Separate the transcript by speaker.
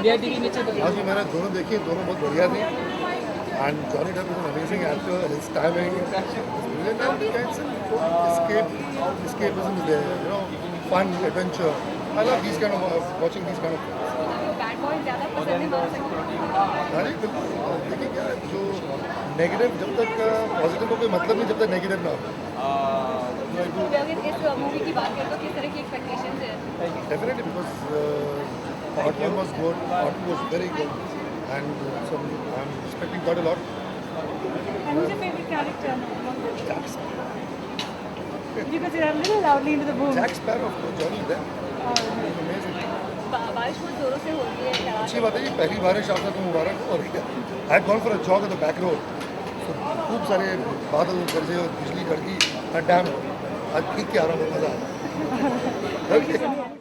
Speaker 1: India TV में चल
Speaker 2: आज भी मैंने दोनों देखी, दोनों बहुत बढ़िया थी. And Johnny Depp is an amazing actor. His timing is brilliant. And it's escapism is there. You know, fun, adventure. I love these kind of watching these kind of films.
Speaker 3: Bad boy ज़्यादा पसंद नहीं आ सकते.
Speaker 2: अरे बिल्कुल. देखिए क्या है, जो नेगेटिव जब तक पॉजिटिव को कोई मतलब नहीं जब तक नेगेटिव ना हो.
Speaker 3: अगर इस मूवी की बात करें तो किस तरह की एक्सपेक्टेशंस है?
Speaker 2: Definitely because part one was good, part two was very good, and so I'm expecting quite a lot.
Speaker 3: And who's your favorite character?
Speaker 2: Jack Sparrow.
Speaker 3: Because you're a little loudly into the boom.
Speaker 2: Jack Sparrow, of course, Johnny Depp. He's amazing.
Speaker 3: बारिश बहुत जोरों से हो रही है.
Speaker 2: अच्छी बात है जी, पहली बारिश आप सबको मुबारक हो. और I had gone for a jog on the back road. खूब सारे बादल गरजे और बिजली कड़की. डैम आज ठीक के आ रहा हूँ, मज़ा आ रहा है.